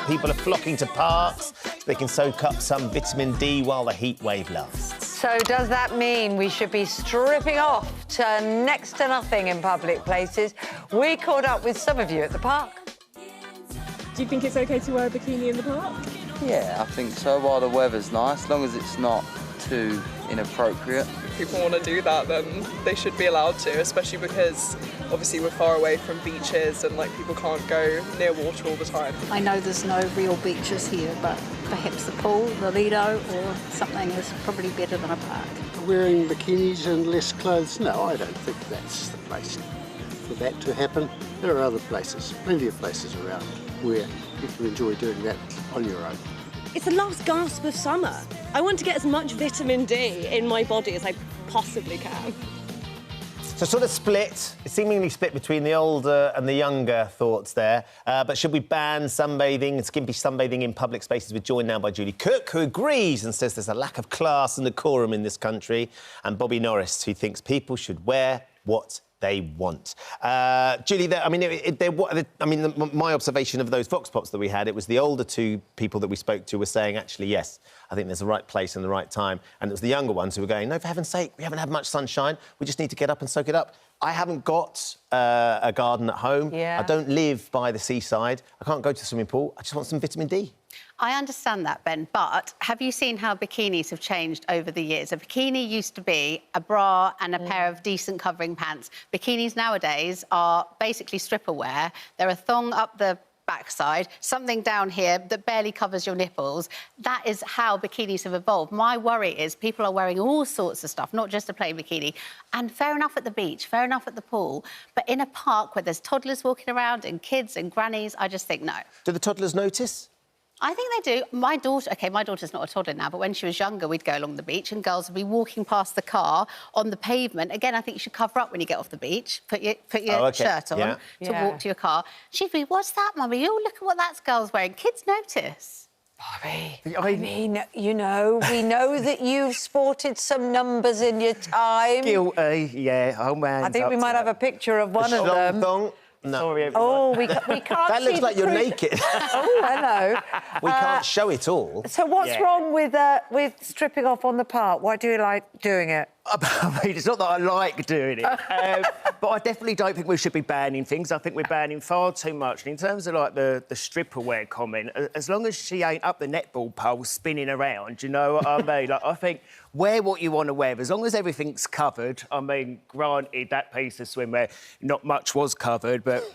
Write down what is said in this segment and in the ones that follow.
People are flocking to parks. They can soak up some vitamin D while the heat wave lasts. So does that mean we should be stripping off to next to nothing in public places? We caught up with some of you at the park. Do you think it's OK to wear a bikini in the park? Yeah, I think so, while the weather's nice, as long as it's not too inappropriate. If people want to do that, then they should be allowed to, especially because obviously we're far away from beaches and people can't go near water all the time. I know there's no real beaches here, but perhaps the pool, the Lido or something is probably better than a park. Wearing bikinis and less clothes? No, I don't think that's the place for that to happen. There are other places, plenty of places around where you can enjoy doing that on your own. It's the last gasp of summer. I want to get as much vitamin D in my body as I possibly can. So sort of seemingly split between the older and the younger thoughts there. But should we ban sunbathing, skimpy sunbathing in public spaces? We're joined now by Julie Cook, who agrees and says there's a lack of class and decorum in this country, and Bobby Norris, who thinks people should wear what they want. Julie, my observation of those vox pops that we had, it was the older two people that we spoke to were saying, actually, yes, I think there's the right place and the right time. And it was the younger ones who were going, no, for heaven's sake, we haven't had much sunshine. We just need to get up and soak it up. I haven't got a garden at home. Yeah. I don't live by the seaside. I can't go to the swimming pool. I just want some vitamin D. I understand that, Ben, but have you seen how bikinis have changed over the years? A bikini used to be a bra and a pair of decent covering pants. Bikinis nowadays are basically stripper wear. They're a thong up the backside, something down here that barely covers your nipples. That is how bikinis have evolved. My worry is people are wearing all sorts of stuff, not just a plain bikini. And fair enough at the beach, fair enough at the pool, but in a park where there's toddlers walking around and kids and grannies, I just think no. Do the toddlers notice? I think they do. My daughter's not a toddler now, but when she was younger, we'd go along the beach and girls would be walking past the car on the pavement. Again, I think you should cover up when you get off the beach. Put your shirt on to walk to your car. She'd be, what's that, Mummy? Oh, look at what that girl's wearing. Kids notice. Bobby, I mean, you know, we know that you've sported some numbers in your time. Guilty, yeah. Oh, man. I think we might have a picture of one of them. Thong. No. Sorry, everyone. Oh, we can't That looks like you're naked. Oh, hello. We can't show it all. So what's wrong with stripping off on the park? Why do you like doing it? I mean, it's not that I like doing it, but I definitely don't think we should be banning things. I think we're banning far too much. And in terms of, the stripper wear comment, as long as she ain't up the netball pole spinning around, you know what I mean? I think wear what you want to wear. As long as everything's covered, I mean, granted, that piece of swimwear, not much was covered, but...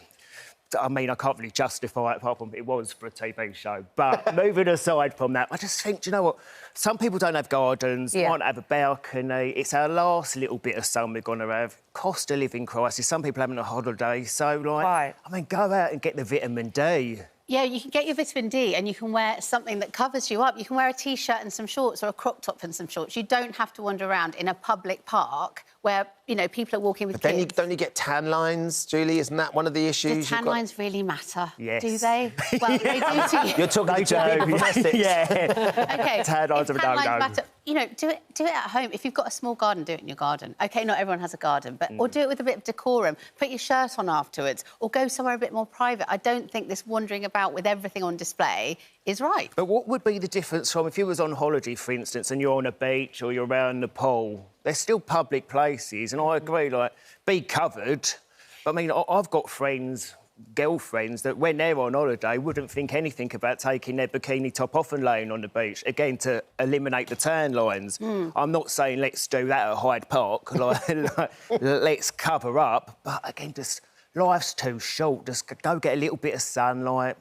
I mean, I can't really justify it apart from it was for a TV show. But moving aside from that, I just think, do you know what? Some people don't have gardens, might have a balcony. It's our last little bit of sun we're going to have. Cost of living crisis. Some people having a holiday. So, I mean, go out and get the vitamin D. Yeah, you can get your vitamin D and you can wear something that covers you up. You can wear a T-shirt and some shorts or a crop top and some shorts. You don't have to wander around in a public park where, people are walking with kids. Then don't you get tan lines, Julie? Isn't that one of the issues? Do tan lines really matter? Yes. Do they? Well, they do to you. You're talking to people from Essex. Yeah. OK, tan lines if tan lines matter, do it at home. If you've got a small garden, do it in your garden. OK, not everyone has a garden, but or do it with a bit of decorum. Put your shirt on afterwards or go somewhere a bit more private. I don't think this wandering about with everything on display is right. But what would be the difference from if you was on holiday, for instance, and you're on a beach or you're around the pool? They're still public places, and I agree, be covered. But, I mean, I've got girlfriends that when they're on holiday wouldn't think anything about taking their bikini top off and laying on the beach, again, to eliminate the tan lines. I'm not saying let's do that at Hyde Park, let's cover up. But, again, just life's too short. Just go get a little bit of sunlight.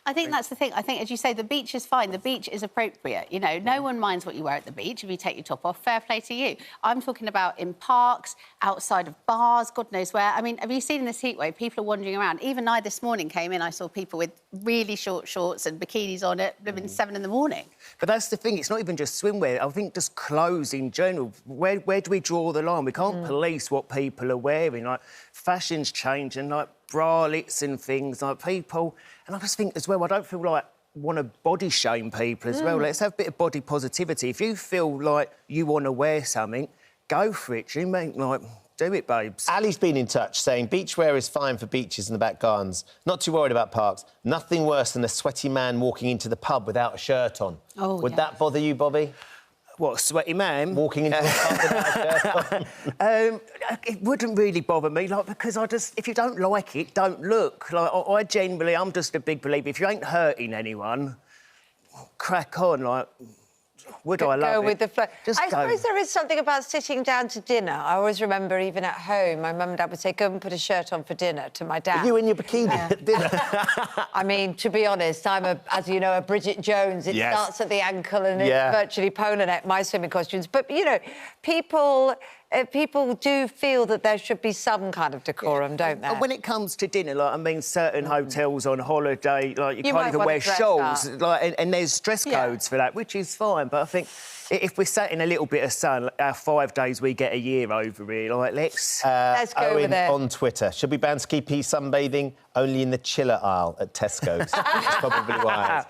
I think that's the thing. I think, as you say, the beach is fine. The beach is appropriate. No one minds what you wear at the beach. If you take your top off, fair play to you. I'm talking about in parks, outside of bars, God knows where. I mean, have you seen in this heat wave, people are wandering around. Even I this morning came in, I saw people with really short shorts and bikinis on at 7 in the morning. But that's the thing. It's not even just swimwear. I think just clothes in general. Where do we draw the line? We can't police what people are wearing. Fashion's changing, bralettes and things, people... And I just think as well, I don't feel want to body shame people as well. Let's have a bit of body positivity. If you feel like you want to wear something, go for it. Do you mean, do it, babes. Ali's been in touch saying beachwear is fine for beaches and the back gardens. Not too worried about parks. Nothing worse than a sweaty man walking into the pub without a shirt on. Oh, Would yeah. that bother you, Bobby? What, a sweaty man? Walking into a pub without a shirt on? It wouldn't really bother me, like, because if you don't like it, don't look. Like, I'm just a big believer. If you ain't hurting anyone, crack on, like... Would I love go it? with the flow. Just I go. suppose there is something about sitting down to dinner. I always remember, even at home, my mum and dad would say, "Go and put a shirt on for dinner," to my dad. Are you in your bikini at dinner? I mean, to be honest, I'm as you know, a Bridget Jones. It Yes. starts at the ankle and Yeah. it's virtually polar neck, my swimming costumes. But, you know, people do feel that there should be some kind of decorum, don't they? And when it comes to dinner, like, I mean, certain hotels on holiday, like, you You can't might even wanna wear dress shawls, up. like, and there's dress Yeah. codes for that, which is fine. But I think if we're sat in a little bit of sun, our 5 days we get a year over here, like, let's go Owen with it. on Twitter. Should we ban ski-pee sunbathing only in the chiller aisle at Tesco's? That's probably wise.